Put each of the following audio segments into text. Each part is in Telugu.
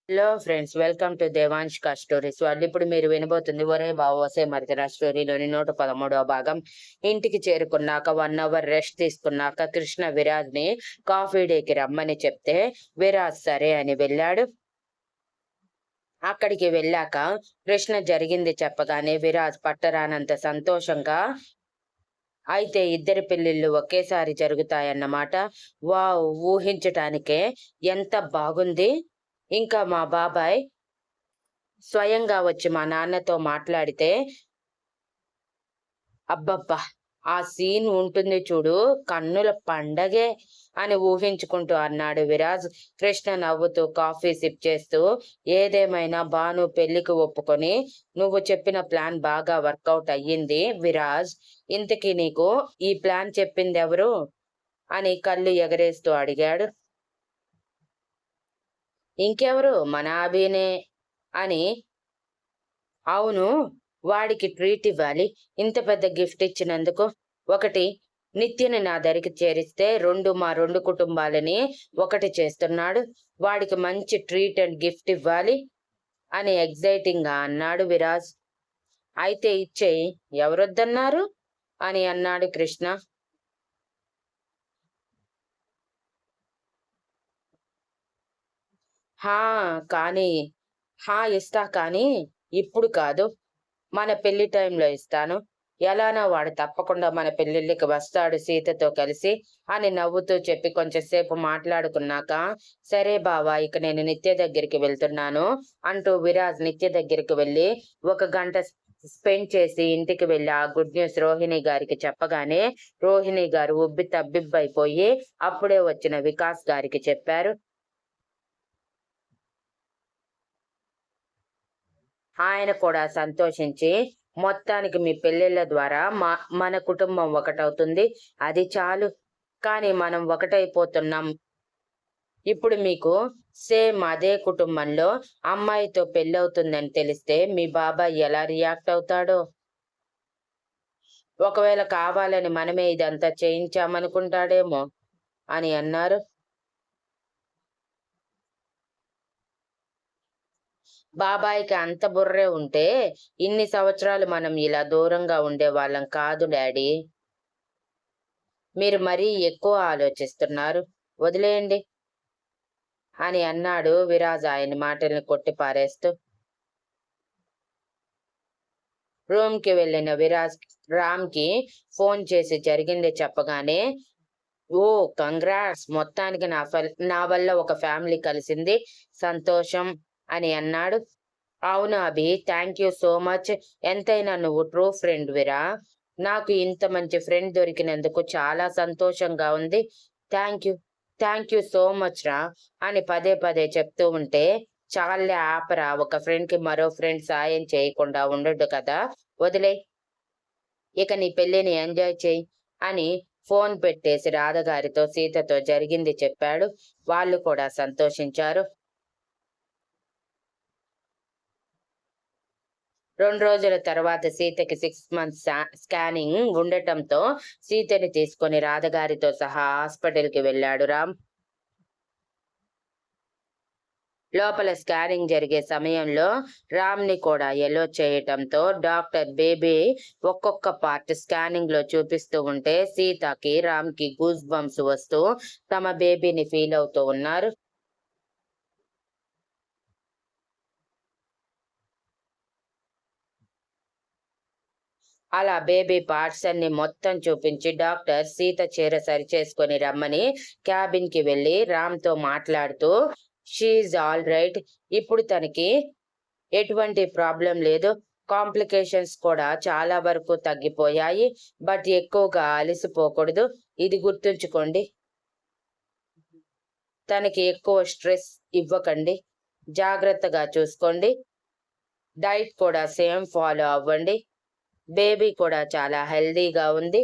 హలో ఫ్రెండ్స్, వెల్కమ్ టు దేవాంష్క స్టోరీస్. వాళ్ళు ఇప్పుడు మీరు వినబోతుంది ఒరే బావ వసే మరిదిరా స్టోరీలోని 113వ భాగం. ఇంటికి చేరుకున్నాక 1 అవర్ రెస్ట్ తీసుకున్నాక కృష్ణ విరాజ్ ని కాఫీ డేకి రమ్మని చెప్తే విరాజ్ సరే అని వెళ్ళాడు. అక్కడికి వెళ్ళాక కృష్ణ జరిగింది చెప్పగానే విరాజ్ పట్టరానంత సంతోషంగా, అయితే ఇద్దరి పెళ్లిళ్ళు ఒకేసారి జరుగుతాయన్నమాట. వావ్, ఊహించటానికే ఎంత బాగుంది. ఇంకా మా బాబాయ్ స్వయంగా వచ్చి మా నాన్నతో మాట్లాడితే అబ్బబ్బా! ఆ సీన్ ఉంటుంది చూడు, కన్నుల పండగే అని ఊహించుకుంటూ అన్నాడు విరాజ్. కృష్ణ నవ్వుతూ కాఫీ సిప్ చేస్తూ, ఏదేమైనా భాను పెళ్లికి ఒప్పుకొని నువ్వు చెప్పిన ప్లాన్ బాగా వర్కౌట్ అయ్యింది విరాజ్. ఇంతకీ నీకు ఈ ప్లాన్ చెప్పిందెవరు అని కళ్ళు ఎగరేస్తూ అడిగాడు. ఇంకెవరు, మన అభినే అని. అవును, వాడికి ట్రీట్ ఇవ్వాలి. ఇంత పెద్ద గిఫ్ట్ ఇచ్చినందుకు. ఒకటి, నిత్యని నా దరికి చేరిస్తే, మా రెండు కుటుంబాలని ఒకటి చేస్తున్నాడు. వాడికి మంచి ట్రీట్ అండ్ గిఫ్ట్ ఇవ్వాలి అని ఎగ్జైటింగ్ గా అన్నాడు విరాజ్. అయితే ఇచ్చేయి, ఎవరొద్దన్నారు అని అన్నాడు కృష్ణ. హా కానీ ఇస్తా, కానీ ఇప్పుడు కాదు, మన పెళ్లి టైంలో ఇస్తాను. ఎలానో వాడు తప్పకుండా మన పెళ్లిళ్ళకి వస్తాడు సీతతో కలిసి అని నవ్వుతూ చెప్పి కొంచెంసేపు మాట్లాడుకున్నాక, సరే బావా, ఇక నేను నిత్య దగ్గరికి వెళ్తున్నాను అంటూ విరాజ్ నిత్య దగ్గరికి వెళ్ళి 1 గంట స్పెండ్ చేసి ఇంటికి వెళ్ళి ఆ గుడ్ న్యూస్ రోహిణి గారికి చెప్పగానే రోహిణి గారు ఉబ్బి తబ్బిబ్బైపోయి అప్పుడే వచ్చిన వికాస్ గారికి చెప్పారు. ఆయన కూడా సంతోషించి, మొత్తానికి మీ పెళ్ళిళ్ళ ద్వారా మన కుటుంబం ఒకటవుతుంది, అది చాలు. కానీ మనం ఒకటైపోతున్నాం. ఇప్పుడు మీకు సేమ్ అదే కుటుంబంలో అమ్మాయితో పెళ్ళవుతుందని తెలిస్తే మీ బాబాయ్ ఎలా రియాక్ట్ అవుతాడో. ఒకవేళ కావాలని మనమే ఇదంతా చేయించామనుకుంటాడేమో అని అన్నారు. బాబాయికి అంత బుర్రే ఉంటే ఇన్ని సంవత్సరాలు మనం ఇలా దూరంగా ఉండేవాళ్ళం కాదు డాడీ. మీరు మరీ ఎక్కువ ఆలోచిస్తున్నారు, వదిలేయండి అని అన్నాడు విరాజ్ ఆయన మాటల్ని కొట్టి పారేస్తూ. రూమ్ కి వెళ్ళిన విరాజ్ రామ్ కి ఫోన్ చేసి జరిగింది చెప్పగానే, ఓ కంగ్రాట్స్, మొత్తానికి నా వల్ల ఒక ఫ్యామిలీ కలిసింది, సంతోషం అని అన్నాడు. అవును అభి, థ్యాంక్ యూ సో మచ్. ఎంతైనా నువ్వు ట్రూ ఫ్రెండ్ విరా. నాకు ఇంత మంచి ఫ్రెండ్ దొరికినందుకు చాలా సంతోషంగా ఉంది. Thank you, thank you so much రా అని పదే పదే చెప్తూ ఉంటే, చాలే ఆపరా, ఒక ఫ్రెండ్ కి మరో ఫ్రెండ్ సాయం చేయకుండా ఉండడు కదా, వదిలే, ఇక నీ పెళ్లిని ఎంజాయ్ చేయి అని ఫోన్ పెట్టేసి రాధగారితో సీతతో జరిగింది చెప్పాడు. వాళ్ళు కూడా సంతోషించారు. 2 రోజుల తర్వాత సీతకి 6 మంత్స్ స్కానింగ్ ఉండటంతో సీతని తీసుకొని రాధగారితో సహా హాస్పిటల్ కి వెళ్ళాడు రామ్. లోపల స్కానింగ్ జరిగే సమయంలో రామ్ ని కూడా ఎలో చేయటంతో డాక్టర్ బేబీ ఒక్కొక్క పార్ట్ స్కానింగ్ లో చూపిస్తూ ఉంటే సీతకి రామ్ కి గూస్ బంప్స్ వస్తూ తమ బేబీని ఫీల్ అవుతూ ఉన్నారు. అలా బేబీ పార్ట్స్ అన్ని మొత్తం చూపించి డాక్టర్ సీత చీర సరి చేసుకొని రమ్మని క్యాబిన్ కి వెళ్లి రామ్ తో మాట్లాడుతూ, షీఈ్ ఆల్ రైట్, ఇప్పుడు తనకి ఎటువంటి ప్రాబ్లం లేదు, కాంప్లికేషన్స్ కూడా చాలా వరకు తగ్గిపోయాయి, బట్ ఎక్కువగా అలసిపోకూడదు, ఇది గుర్తుంచుకోండి. తనకి ఎక్కువ స్ట్రెస్ ఇవ్వకండి, జాగ్రత్తగా చూసుకోండి, డైట్ కూడా సేమ్ ఫాలో అవ్వండి, బేబీ కూడా చాలా హెల్దీగా ఉంది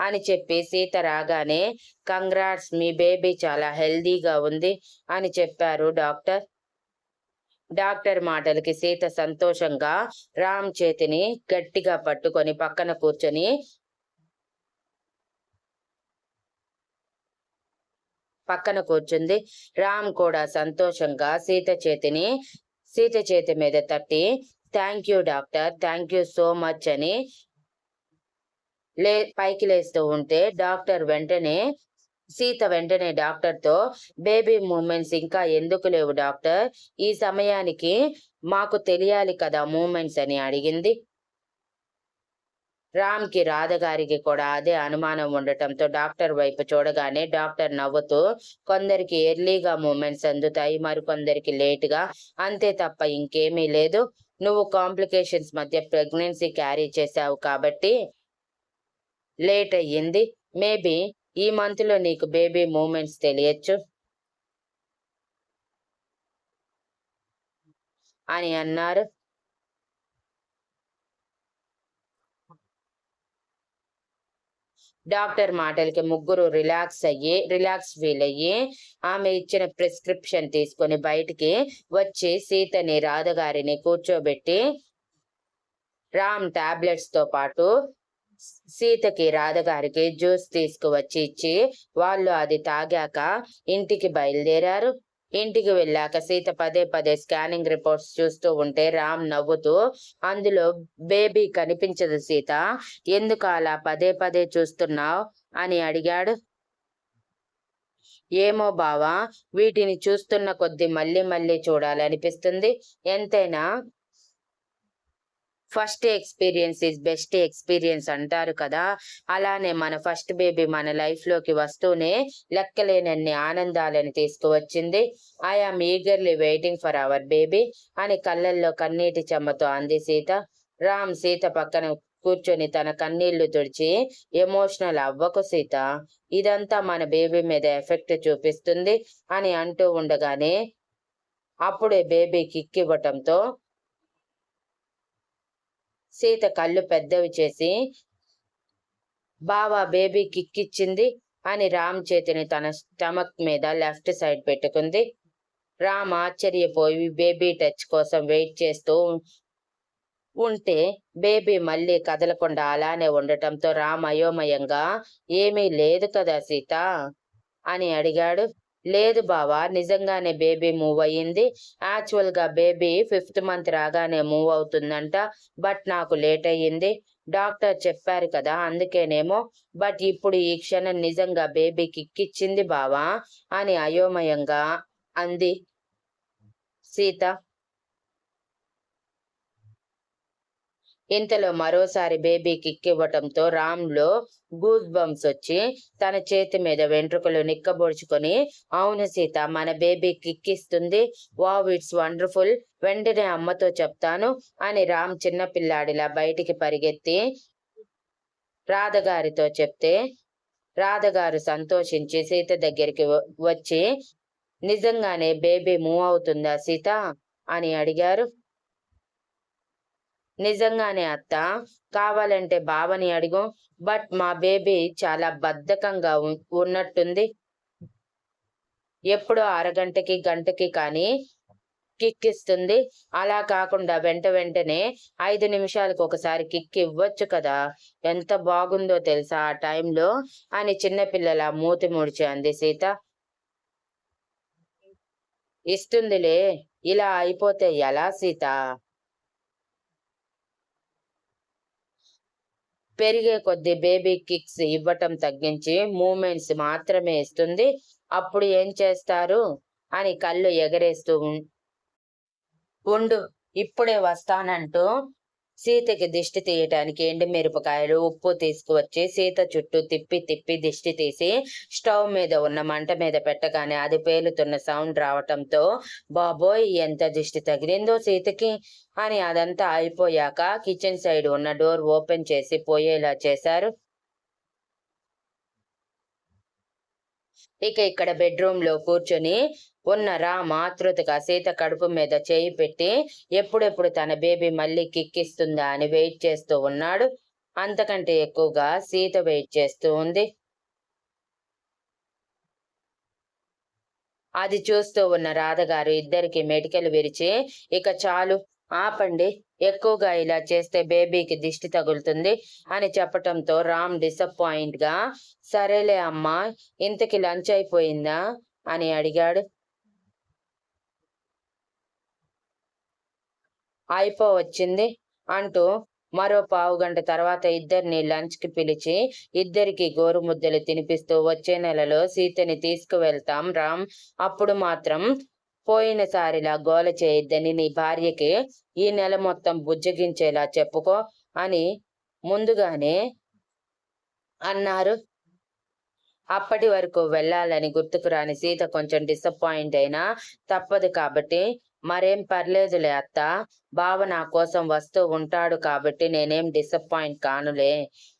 అని చెప్పి సీత రాగానే, కంగ్రాట్స్, మీ బేబీ చాలా హెల్దీగా ఉంది అని చెప్పారు డాక్టర్. డాక్టర్ మాటలకి సీత సంతోషంగా రామ్ చేతిని గట్టిగా పట్టుకొని పక్కన కూర్చొని, పక్కన కూర్చుంది. రామ్ కూడా సంతోషంగా సీత చేతి మీద తట్టి thank you doctor, thank you so much అని పైకి లేస్తూ ఉంటే సీత వెంటనే డాక్టర్తో బేబీ మూమెంట్స్ ఇంకా ఎందుకు లేవు డాక్టర్, ఈ సమయానికి మాకు తెలియాలి కదా మూమెంట్స్ అని అడిగింది. రామ్కి రాధగారికి కూడా అదే అనుమానం ఉండటంతో డాక్టర్ వైపు చూడగానే డాక్టర్ నవ్వుతూ కొందరికి ఎర్లీగా మూమెంట్స్ అందుతాయి, మరికొందరికి లేటుగా, అంతే తప్ప ఇంకేమీ లేదు. నువ్వు కాంప్లికేషన్స్ మధ్య ప్రెగ్నెన్సీ క్యారీ చేశావు కాబట్టి లేట్ అయ్యింది. మేబీ ఈ మంత్ లో నీకు బేబీ మూమెంట్స్ తెలియచ్చు అని అన్నారు. డాక్టర్ మాటలకి ముగ్గురు రిలాక్స్ ఫీల్ అయ్యి ఆమె ఇచ్చిన ప్రిస్క్రిప్షన్ తీసుకుని బయటికి వచ్చి సీతని రాధగారిని కూర్చోబెట్టి రామ్ టాబ్లెట్స్ తో పాటు సీతకి రాధగారికి జ్యూస్ తీసుకువచ్చి ఇచ్చి వాళ్ళు అది తాగాక ఇంటికి బయలుదేరారు. ఇంటికి వెళ్ళాక సీత పదే పదే స్కానింగ్ రిపోర్ట్స్ చూస్తూ ఉంటే రామ్ నవ్వుతూ అందులో బేబీ కనిపించదు సీత, ఎందుకు అలా పదే పదే చూస్తున్నావు అని అడిగాడు. ఏమో బావా, వీటిని చూస్తున్న కొద్దీ మళ్ళీ మళ్ళీ చూడాలనిపిస్తుంది. ఎంతైనా first experience is best experience అంటారు కదా, అలానే మన ఫస్ట్ బేబీ మన లైఫ్ లోకి వస్తూనే లెక్కలేనన్ని ఆనందాలను తీసుకువచ్చింది. I am eagerly waiting for hour baby అని కళ్ళల్లో కన్నీటి చెమ్మతో అంది సీత. రామ్ సీత పక్కన కూర్చొని తన కన్నీళ్లు తుడిచి ఎమోషనల్ అవ్వకు సీత, ఇదంతా మన బేబీ మీద ఎఫెక్ట్ చూపిస్తుంది అని అంటూ ఉండగానే అప్పుడే బేబీ కిక్ ఇవ్వటంతో సీత కళ్ళు పెద్దవి చేసి బావా బేబీ కిక్ ఇచ్చింది అని రామ్ చేతిని తన స్టమక్ మీద లెఫ్ట్ సైడ్ పెట్టుకుంది. రామ్ ఆశ్చర్యపోయి బేబీ టచ్ కోసం వెయిట్ చేస్తూ ఉంటే బేబీ మళ్ళీ కదలకుండా అలానే ఉండటంతో రామ్ అయోమయంగా ఏమీ లేదు కదా సీత అని అడిగాడు. లేదు బావా, నిజంగానే బేబీ మూవ్ అయ్యింది. యాక్చువల్ గా బేబీ 5th మంత్ రాగానే మూవ్ అవుతుందంట, బట్ నాకు లేట్ అయ్యింది. డాక్టర్ చెప్పారు కదా అందుకేనేమో, బట్ ఇప్పుడు ఈ క్షణం నిజంగా బేబీ కిక్కిచ్చింది బావా అని అయోమయంగా అంది సీత. ఇంతలో మరోసారి బేబీ కిక్ ఇవ్వటంతో రామ్లో గూస్ బంప్స్ వచ్చి తన చేతి మీద వెంట్రుకలు నిక్కబొడుచుకొని అవును సీత, మన బేబీ కిక్ ఇస్తుంది, వావ్ ఇట్స్ వండర్ఫుల్, వెంటనే అమ్మతో చెప్తాను అని రామ్ చిన్నపిల్లాడిలా బయటికి పరిగెత్తి రాధగారితో చెప్తే రాధగారు సంతోషించి సీత దగ్గరికి వచ్చి నిజంగానే బేబీ మూవ్ అవుతుందా సీత అని అడిగారు. నిజంగానే అత్త, కావాలంటే బావని అడిగు, బట్ మా బేబీ చాలా బద్ధకంగా ఉన్నట్టుంది, ఎప్పుడో అరగంటకి గంటకి కానీ కిక్ ఇస్తుంది, అలా కాకుండా వెంటనే 5 నిమిషాలకు ఒకసారి కిక్ ఇవ్వచ్చు కదా, ఎంత బాగుందో తెలుసా ఆ టైంలో అని చిన్నపిల్లల మూతి ముడిచి అంది సీత. ఇస్తుందిలే, ఇలా అయిపోతే ఎలా సీత, పెరిగే కొద్దీ బేబీ కిక్స్ ఇవ్వటం తగ్గించి మూమెంట్స్ మాత్రమే ఇస్తుంది, అప్పుడు ఏం చేస్తారు అని కళ్ళు ఎగరేస్తూ ఉండు, ఇప్పుడే వస్తానంటూ సీతకి దిష్టి తీయటానికి ఎండుమిరపకాయలు ఉప్పు తీసుకువచ్చి సీత చుట్టూ తిప్పి దిష్టి తీసి స్టవ్ మీద ఉన్న మంట మీద పెట్టగానే అది పేలుతున్న సౌండ్ రావటంతో బాబోయ్ ఎంత దిష్టి తగిలిందో సీతకి అని అదంతా అయిపోయాక కిచెన్ సైడ్ ఉన్న డోర్ ఓపెన్ చేసి పోయేలా చేశారు. ఇక ఇక్కడ బెడ్రూమ్ లో కూర్చొని ఉన్న రామ్ ఆతృతగా సీత కడుపు మీద చేయి పెట్టి ఎప్పుడెప్పుడు తన బేబీ మళ్ళీ కిక్కిస్తుందా అని వెయిట్ చేస్తూ ఉన్నాడు. అంతకంటే ఎక్కువగా సీత వెయిట్ చేస్తూ ఉంది. అది చూస్తూ ఉన్న రాధగారు ఇద్దరికి మెటికలు విరిచి ఇక చాలు ఆపండి, ఎక్కువగా ఇలా చేస్తే బేబీకి దిష్టి తగులుతుంది అని చెప్పటంతో రామ్ డిసప్పాయింట్ గా సరేలే అమ్మా, ఇంతకి లంచ్ అయిపోయిందా అని అడిగాడు. అయిపోవచ్చింది అంటూ మరో పావుగంట తర్వాత ఇద్దరిని లంచ్ కి పిలిచి ఇద్దరికి గోరుముద్దలు తినిపిస్తూ వచ్చే నెలలో సీతని తీసుకువెళ్తాం రామ్, అప్పుడు మాత్రం పోయినసారిలా గోల చేయొద్దని నీ భార్యకి ఈ నెల మొత్తం బుజ్జగించేలా చెప్పుకో అని ముందుగానే అన్నారు. అప్పటి వరకు వెళ్ళాలని గుర్తుకు రాని సీత కొంచెం డిసప్పాయింట్ అయినా తప్పదు కాబట్టి, మరేం పర్లేదులే అత్తా, బావ నా కోసం వస్తూ ఉంటాడు కాబట్టి నేనేం డిసప్పాయింట్ కానులే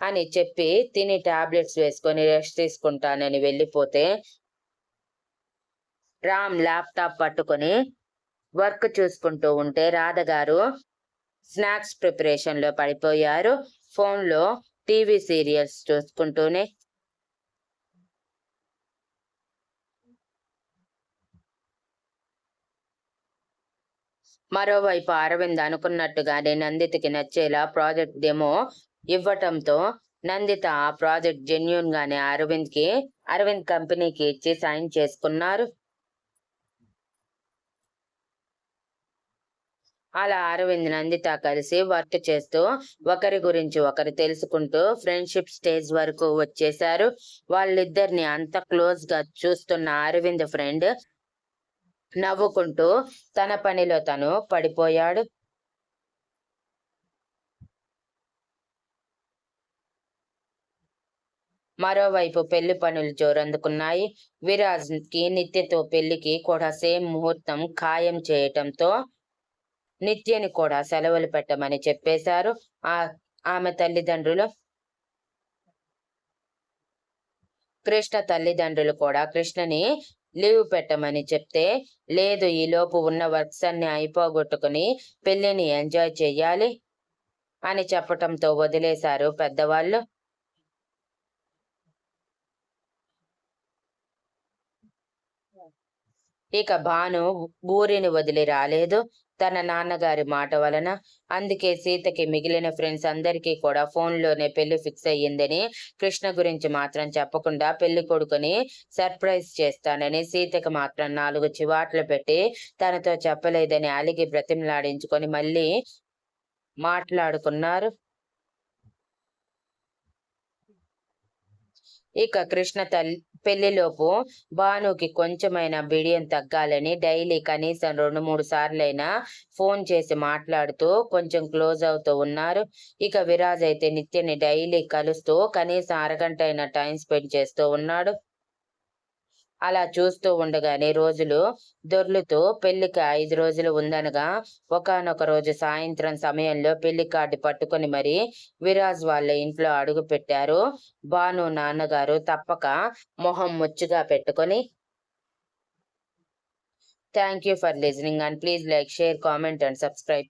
అని చెప్పి తిని టాబ్లెట్స్ వేసుకొని రెస్ట్ తీసుకుంటానని వెళ్ళిపోతే రామ్ ల్యాప్టాప్ పట్టుకొని వర్క్ చూసుకుంటూ ఉంటే రాధగారు స్నాక్స్ ప్రిపరేషన్ లో పడిపోయారు. ఫోన్లో టీవీ సీరియల్స్ చూసుకుంటూనే. మరోవైపు అరవింద్ అనుకున్నట్టుగానే నందితకి నచ్చేలా ప్రాజెక్ట్ డెమో ఇవ్వటంతో నందిత ఆ ప్రాజెక్ట్ జెన్యూన్ గానే అరవింద్ కంపెనీకి ఇచ్చి సైన్ చేసుకున్నారు. అలా అరవింద్ నందిత కలిసి వర్క్ చేస్తూ ఒకరి గురించి ఒకరు తెలుసుకుంటూ ఫ్రెండ్షిప్ స్టేజ్ వరకు వచ్చేశారు. వాళ్ళిద్దరిని అంత క్లోజ్ గా చూస్తున్న అరవింద్ ఫ్రెండ్ నవ్వుకుంటూ తన పనిలో తను పడిపోయాడు. మరోవైపు పెళ్లి పనులు జోరందుకున్నాయి. విరాజ్ కి నిత్యతో పెళ్లికి కూడా సేమ్ ముహూర్తం ఖాయం చేయటంతో నిత్యని కూడా సెలవులు పెట్టమని చెప్పేశారు ఆమె తల్లిదండ్రులు. కృష్ణ తల్లిదండ్రులు కూడా కృష్ణని లీవ్ పెట్టమని చెప్తే, లేదు, ఈలోపు ఉన్న వర్క్స్ అన్ని అయిపోగొట్టుకుని పెళ్లిని ఎంజాయ్ చెయ్యాలి అని చెప్పటంతో వదిలేశారు పెద్దవాళ్ళు. ఇక భాను ఊరిని వదిలి రాలేదు తన నాన్నగారి మాట వలన. అందుకే సీతకి మిగిలిన ఫ్రెండ్స్ అందరికీ కూడా ఫోన్లోనే పెళ్లి ఫిక్స్ అయ్యిందని, కృష్ణ గురించి మాత్రం చెప్పకుండా పెళ్లి కొడుకుని సర్ప్రైజ్ చేస్తానని సీతకి మాత్రం 4 చివాట్లు పెట్టి తనతో చెప్పలేదని అలిగి బ్రతిమలాడించుకొని మళ్ళీ మాట్లాడుకున్నారు. ఇక కృష్ణ పెళ్లిలోపు భానుకి కొంచెమైనా బిడియం తగ్గాలని డైలీ కనీసం 2-3 సార్లైనా ఫోన్ చేసి మాట్లాడుతూ కొంచెం క్లోజ్ అవుతూ ఉన్నారు. ఇక విరాజ్ అయితే నిత్యని డైలీ కలుస్తూ కనీసం అరగంట అయినా టైం స్పెండ్ చేస్తూ ఉన్నాడు. అలా చూస్తూ ఉండగానే రోజులు దొర్లుతూ పెళ్లికి 5 రోజులు ఉందనగా ఒకానొక రోజు సాయంత్రం సమయంలో పెళ్లి కార్డు పట్టుకుని మరీ విరాజ్ వాళ్ళ ఇంట్లో అడుగు పెట్టారు భాను నాన్నగారు తప్పక మొహం ముచ్చుగా పెట్టుకొని. Thank you for listening and please like, share, comment and subscribe.